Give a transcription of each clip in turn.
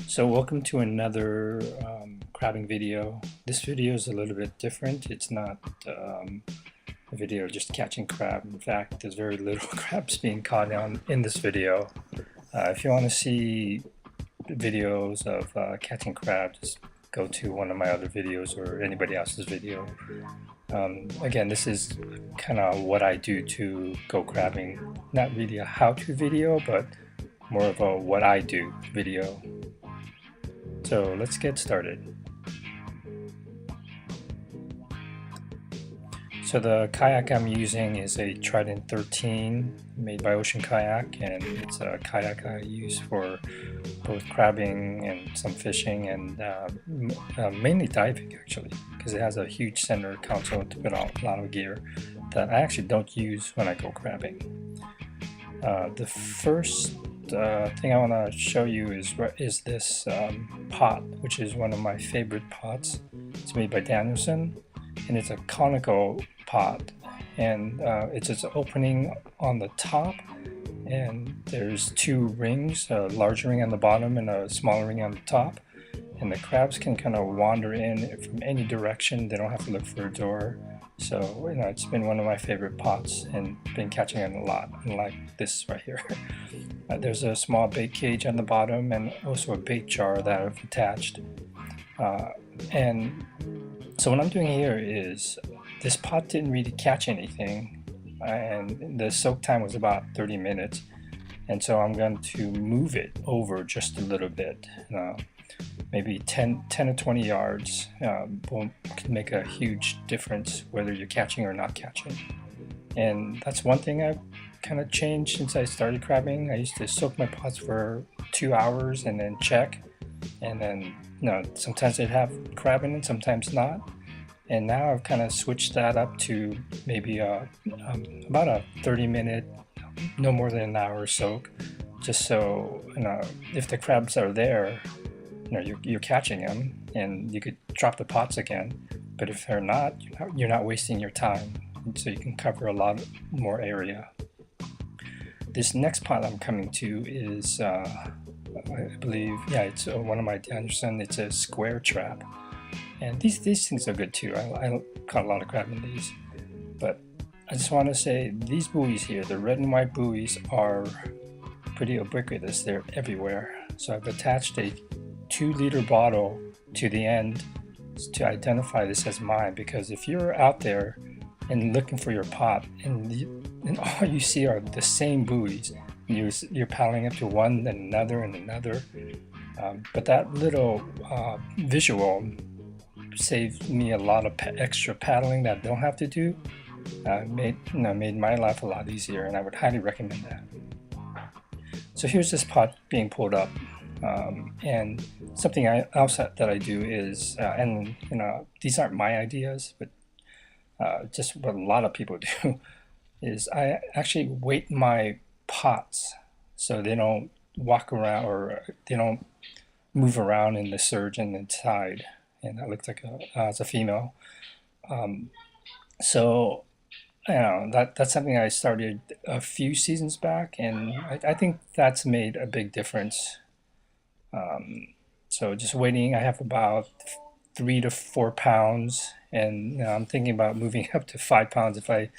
So welcome to another crabbing video. This video is a little bit different. It's not a video just catching crab. In fact, there's very little crabs being caught in this video. If you want to see videos of catching crabs, just go to one of my other videos or anybody else's video. Again, this is kind of what I do to go crabbing. Not really a how-to video, but more of a what I do video. So let's get started. So the kayak I'm using is a Trident 13 made by Ocean Kayak, and it's a kayak I use for both crabbing and some fishing and mainly diving actually, because it has a huge center console to put on a lot of gear that I actually don't use when I go crabbing. The first thing I want to show you is this pot, which is one of my favorite pots. It's made by Dungeness, and it's a conical pot, and it's its opening on the top, and there's two rings, a larger ring on the bottom and a smaller ring on the top, and the crabs can kind of wander in from any direction. They don't have to look for a door. So, it's been one of my favorite pots and been catching it a lot, unlike this right here. There's a small bait cage on the bottom and also a bait jar that I've attached. And so what I'm doing here is, this pot didn't really catch anything, and the soak time was about 30 minutes. And so I'm going to move it over just a little bit. Maybe 10 to 20 yards can make a huge difference whether you're catching or not catching. And that's one thing I've kind of changed since I started crabbing. I used to soak my pots for 2 hours and then check, and then sometimes they'd have crab in it, sometimes not. And now I've kind of switched that up to maybe about a 30-minute, no more than an hour soak, just so if the crabs are there, you're catching them, and you could drop the pots again. But if they're not, you're not wasting your time, and so you can cover a lot more area. This next pot I'm coming to is, I believe, it's one of my Dungeness. It's a square trap, and these things are good too. I caught a lot of crab in these, but I just want to say these buoys here, the red and white buoys, are pretty ubiquitous. They're everywhere. So I've attached a 2-liter bottle to the end to identify this as mine, because if you're out there and looking for your pot and all you see are the same buoys, you're paddling up to one, then another and another, but that little visual saved me a lot of extra paddling that I don't have to do. Made my life a lot easier, and I would highly recommend that. So here's this pot being pulled up. And something else that I do is, and these aren't my ideas, but just what a lot of people do, is I actually weight my pots so they don't walk around, or they don't move around in the surge and the tide. And that looks like as a female. So that's something I started a few seasons back, and I think that's made a big difference. So just waiting, I have about 3 to 4 pounds, and I'm thinking about moving up to 5 pounds if I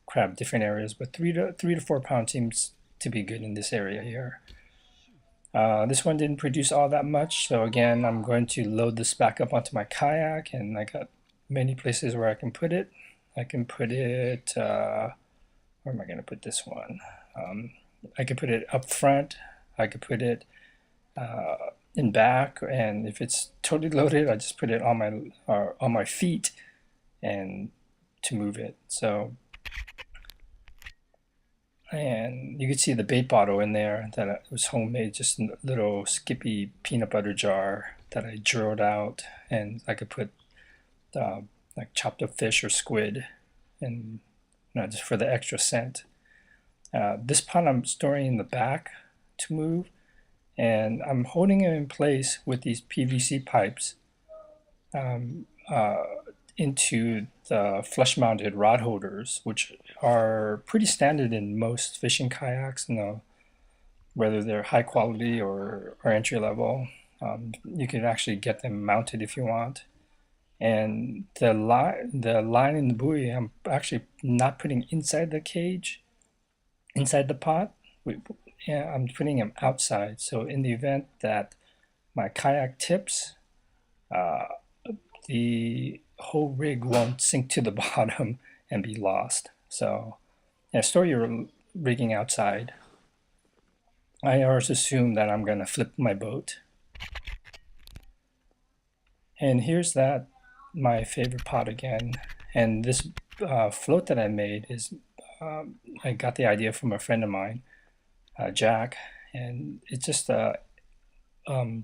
crab different areas, but 3 to 4 pounds seems to be good in this area here. This one didn't produce all that much, so again, I'm going to load this back up onto my kayak, and I got many places where I can put it. I can put it, where am I going to put this one? I could put it up front, I could put it in back, and if it's totally loaded, I just put it on my feet and to move it. So, and you can see the bait bottle in there that was homemade, just a little Skippy peanut butter jar that I drilled out, and I could put like chopped up fish or squid, and just for the extra scent. This pot I'm storing in the back to move, and I'm holding it in place with these PVC pipes into the flush-mounted rod holders, which are pretty standard in most fishing kayaks, whether they're high quality or entry level. You can actually get them mounted if you want. And the line in the buoy, I'm actually not putting inside the cage, inside the pot. Yeah, I'm putting them outside. So in the event that my kayak tips, uh, the whole rig won't sink to the bottom and be lost. So yeah, store your rigging outside. I always assume that I'm going to flip my boat. And here's that, my favorite pot again. And this float that I made is, I got the idea from a friend of mine, Jack, and it's just a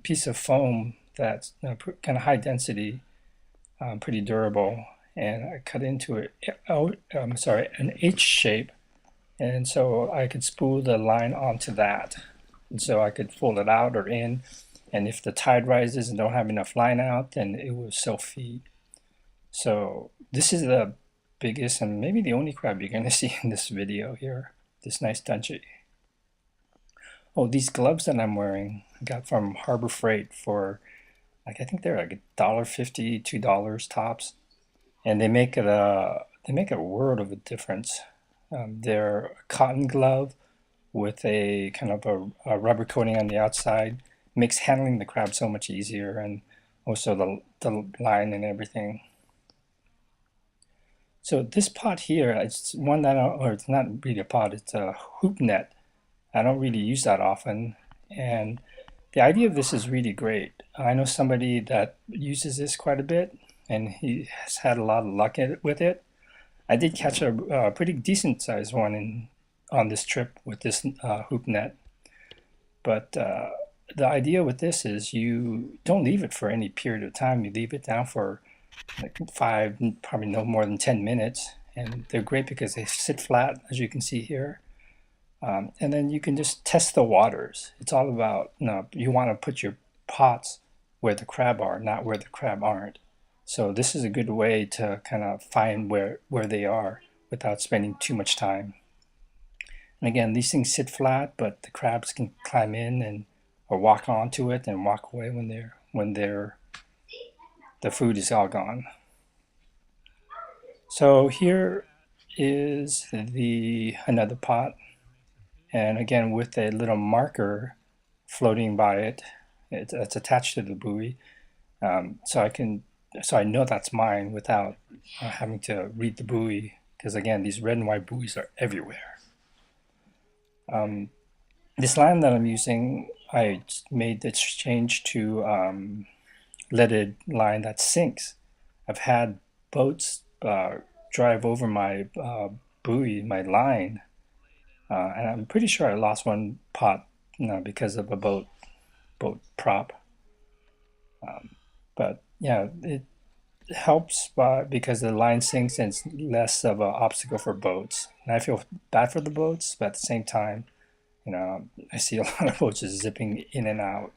piece of foam that's kind of high density, pretty durable, and I cut into it, an H shape, and so I could spool the line onto that, and so I could fold it out or in, and if the tide rises and don't have enough line out, then it will self-feed. So this is the biggest and maybe the only crab you're going to see in this video here, this nice Dungeness. Oh, these gloves that I'm wearing, I got from Harbor Freight for, like, I think they're like $1.50, $2 tops, and they make a world of a difference. They're a cotton glove with a kind of a rubber coating on the outside, makes handling the crab so much easier, and also the line and everything. So this pot here, it's one that, or it's not really a pot, it's a hoop net. I don't really use that often, and the idea of this is really great. I know somebody that uses this quite a bit, and he has had a lot of luck with it. I did catch a pretty decent sized one on this trip with this hoop net, but the idea with this is you don't leave it for any period of time. You leave it down for like 5, probably no more than 10 minutes, and they're great because they sit flat, as you can see here. And then you can just test the waters. It's all about, you want to put your pots where the crab are, not where the crab aren't. So this is a good way to kind of find where they are without spending too much time. And again, these things sit flat, but the crabs can climb in and or walk onto it and walk away when the food is all gone. So here is another pot. And again, with a little marker floating by it, it's attached to the buoy. So I know that's mine without having to read the buoy, because again, these red and white buoys are everywhere. This line that I'm using, I made the change to leaded line that sinks. I've had boats drive over my buoy, my line, and I'm pretty sure I lost one pot because of a boat prop. But yeah, it helps because the line sinks and it's less of an obstacle for boats. And I feel bad for the boats, but at the same time, I see a lot of boats just zipping in and out,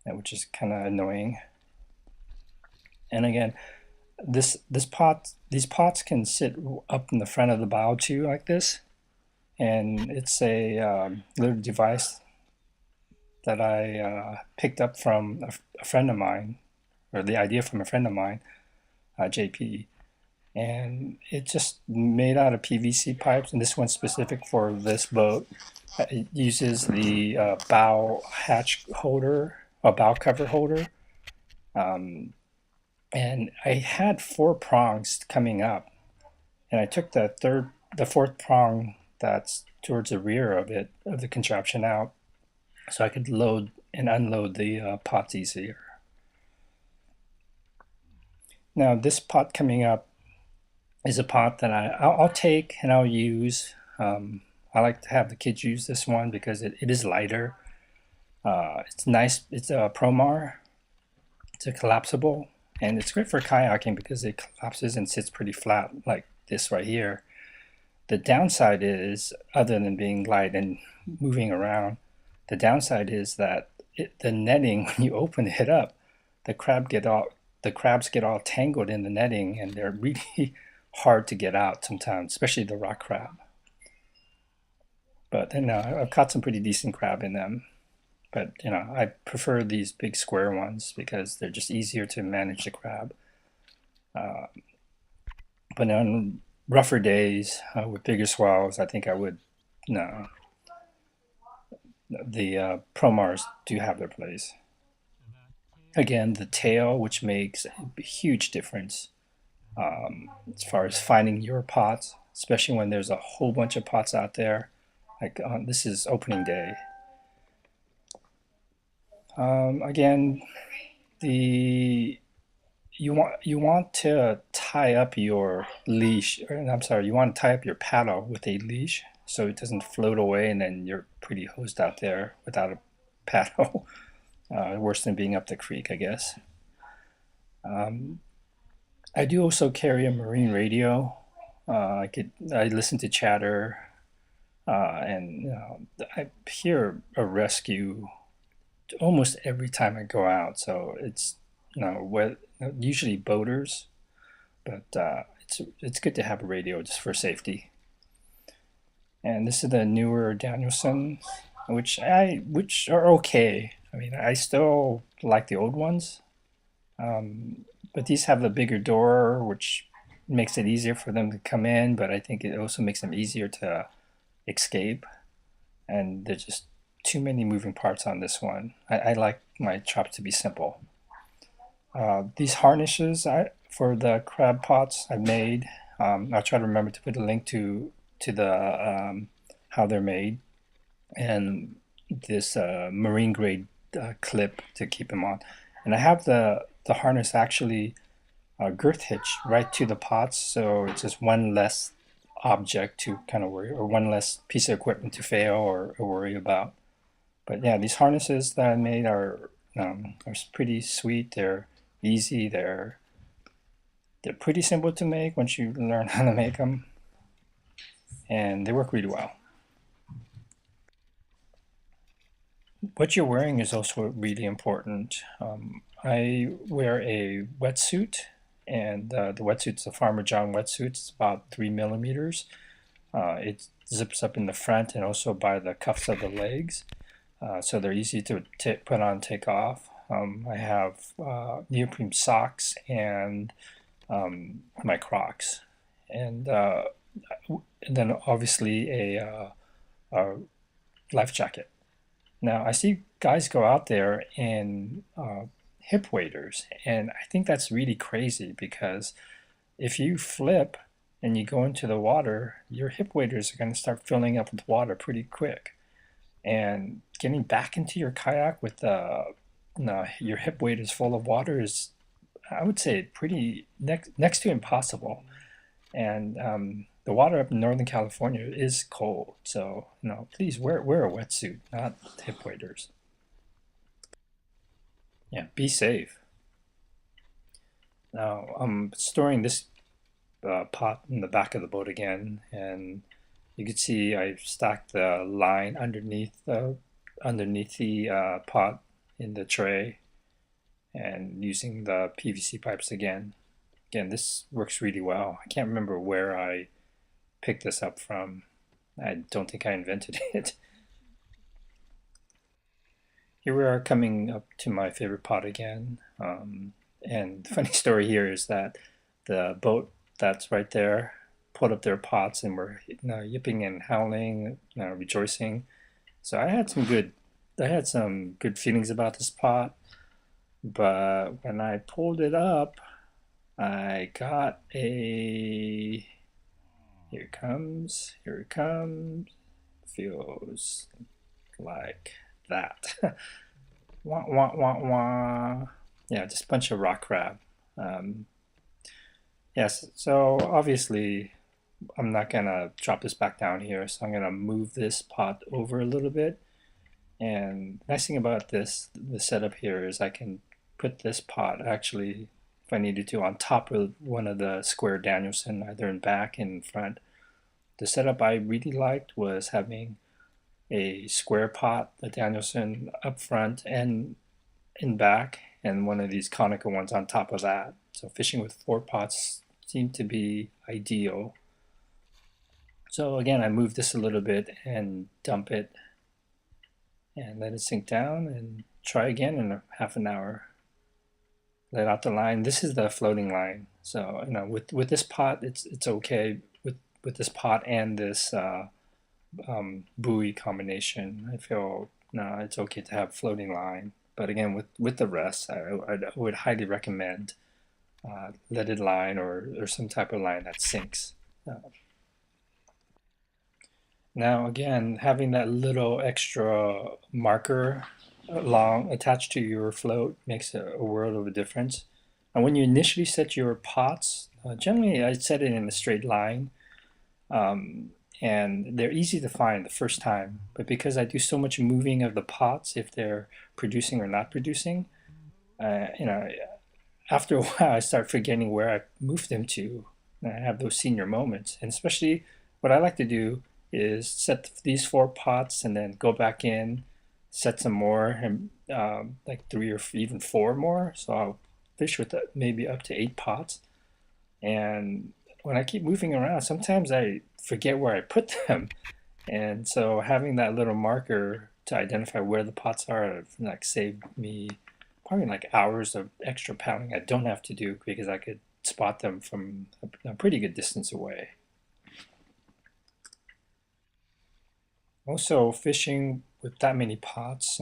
which is kind of annoying. And again, these pots can sit up in the front of the bow too, like this. And it's a little device that I picked up from a friend of mine, or the idea from a friend of mine, JP. And it's just made out of PVC pipes, and this one's specific for this boat. It uses the bow hatch holder, or bow cover holder. And I had 4 prongs coming up, and I took the 4th prong that's towards the rear of the contraption out, so I could load and unload the pots easier. Now this pot coming up is a pot that I'll take and I'll use. I like to have the kids use this one because it is lighter. It's nice. It's a Promar. It's a collapsible, and it's great for kayaking because it collapses and sits pretty flat like this right here. The downside is, other than being light and moving around, the downside is that the netting, when you open it up, the crabs get all tangled in the netting, and they're really hard to get out sometimes, especially the rock crab. But then I've caught some pretty decent crab in them. But I prefer these big square ones because they're just easier to manage the crab. Uh, but on rougher days with bigger swells, I think I would. No, the Promars do have their place. Again, the tail, which makes a huge difference as far as finding your pots, especially when there's a whole bunch of pots out there. Like this is opening day. Again, the you want to tie up your leash, or I'm sorry, you want to tie up your paddle with a leash so it doesn't float away, and then you're pretty hosed out there without a paddle. Worse than being up the creek, I guess. Um, I do also carry a marine radio. I listen to chatter, and I hear a rescue almost every time I go out. So it's usually boaters, but it's good to have a radio just for safety. And this is the newer Danielson, which are okay. I mean, I still like the old ones, but these have the bigger door, which makes it easier for them to come in. But I think it also makes them easier to escape. And there's just too many moving parts on this one. I like my chops to be simple. These harnesses for the crab pots I made. I'll try to remember to put a link to the how they're made, and this marine grade clip to keep them on. And I have the harness actually girth hitch right to the pots, so it's just one less object to kind of worry, or one less piece of equipment to fail or worry about. But yeah, these harnesses that I made are pretty sweet. They're easy. They're pretty simple to make once you learn how to make them, and they work really well. What you're wearing is also really important. I wear a wetsuit, and the wetsuit's a Farmer John wetsuit. It's about 3 millimeters. It zips up in the front and also by the cuffs of the legs, so they're easy to put on, take off. I have neoprene socks and my Crocs, and, and then obviously a life jacket. Now I see guys go out there in hip waders, and I think that's really crazy because if you flip and you go into the water, your hip waders are going to start filling up with water pretty quick. And getting back into your kayak with no, your hip waders full of water is, I would say, pretty next to impossible. And the water up in Northern California is cold, so please wear a wetsuit, not hip waders. Yeah, be safe. Now I'm storing this pot in the back of the boat again, and you can see I've stacked the line underneath the pot in the tray, and using the PVC pipes again. Again, this works really well. I can't remember where I picked this up from. I don't think I invented it. Here we are coming up to my favorite pot again. And the funny story here is that the boat that's right there put up their pots and were yipping and howling, rejoicing. So I had some good feelings about this pot. But when I pulled it up, I got a, here it comes, here it comes, feels like that. Wah, wah, wah, wah. Yeah, just a bunch of rock crab. Um, yes, so obviously I'm not gonna drop this back down here, so I'm gonna move this pot over a little bit. And nice thing about the setup here is I can put this pot actually, if I needed to, on top of one of the square Danielson, either in back and in front. The setup I really liked was having a square pot, the Danielson, up front and in back, and one of these conical ones on top of that. So fishing with 4 pots seemed to be ideal. So again, I move this a little bit and dump it, and let it sink down and try again in a half an hour. Let out the line. This is the floating line. So with this pot, it's okay with this pot and this buoy combination. I feel no, it's okay to have floating line. But again, with the rest, I would highly recommend leaded line or some type of line that sinks. Now again, having that little extra marker along attached to your float makes a world of a difference. And when you initially set your pots, generally I set it in a straight line, and they're easy to find the first time. But because I do so much moving of the pots, if they're producing or not producing, you know, after a while I start forgetting where I moved them to. And I have those senior moments, and especially what I like to do is set these 4 pots and then go back in, set some more, and like 3 or even 4 more. So I'll fish with maybe up to 8 pots. And when I keep moving around, sometimes I forget where I put them. And so having that little marker to identify where the pots are like saved me probably like hours of extra paddling I don't have to do because I could spot them from a pretty good distance away. Also, fishing with that many pots,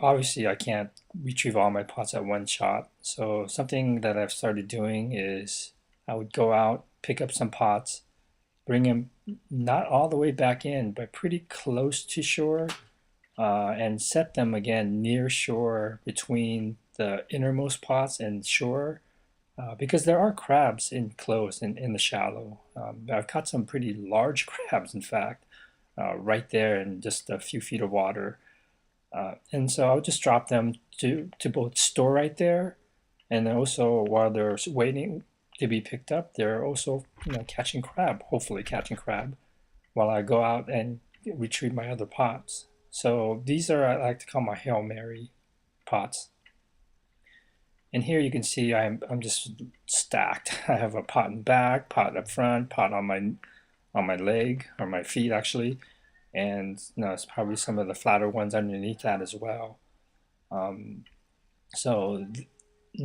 obviously I can't retrieve all my pots at one shot. So something that I've started doing is I would go out, pick up some pots, bring them not all the way back in, but pretty close to shore, and set them again near shore between the innermost pots and shore, because there are crabs enclosed in the shallow. I've caught some pretty large crabs, in fact, right there in just a few feet of water. And so I'll just drop them to both store right there, and then also while they're waiting to be picked up, they're also catching crab, hopefully catching crab, while I go out and retrieve my other pots. So these are, I like to call my Hail Mary pots. And here you can see I'm just stacked. I have a pot in back, pot up front, pot on my leg or my feet actually, and it's probably some of the flatter ones underneath that as well. So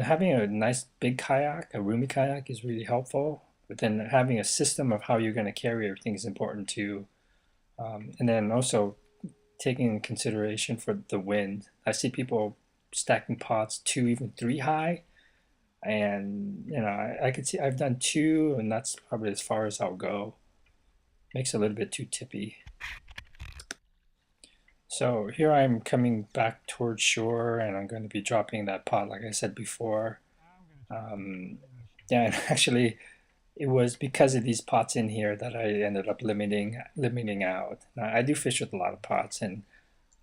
having a nice big kayak, a roomy kayak, is really helpful. But then having a system of how you're going to carry everything is important too. And then also taking into consideration for the wind. I see people stacking pots 2, even 3 high, and I could see I've done 2, and that's probably as far as I'll go. Makes it a little bit too tippy. So here I'm coming back towards shore, and I'm going to be dropping that pot like I said before. Yeah, and actually it was because of these pots in here that I ended up limiting out. Now, I do fish with a lot of pots, and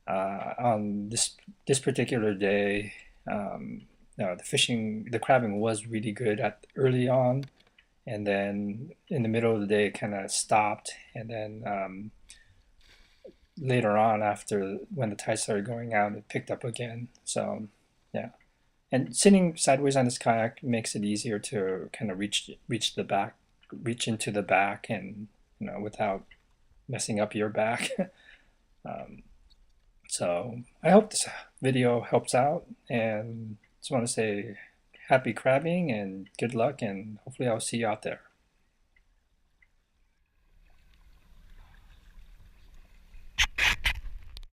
on this particular day, the crabbing was really good at early on, and then in the middle of the day it kind of stopped, and then later on, after when the tide started going out, it picked up again. So yeah, and sitting sideways on this kayak makes it easier to kind of reach into the back, and without messing up your back. So I hope this video helps out, and just want to say happy crabbing and good luck, and hopefully I'll see you out there.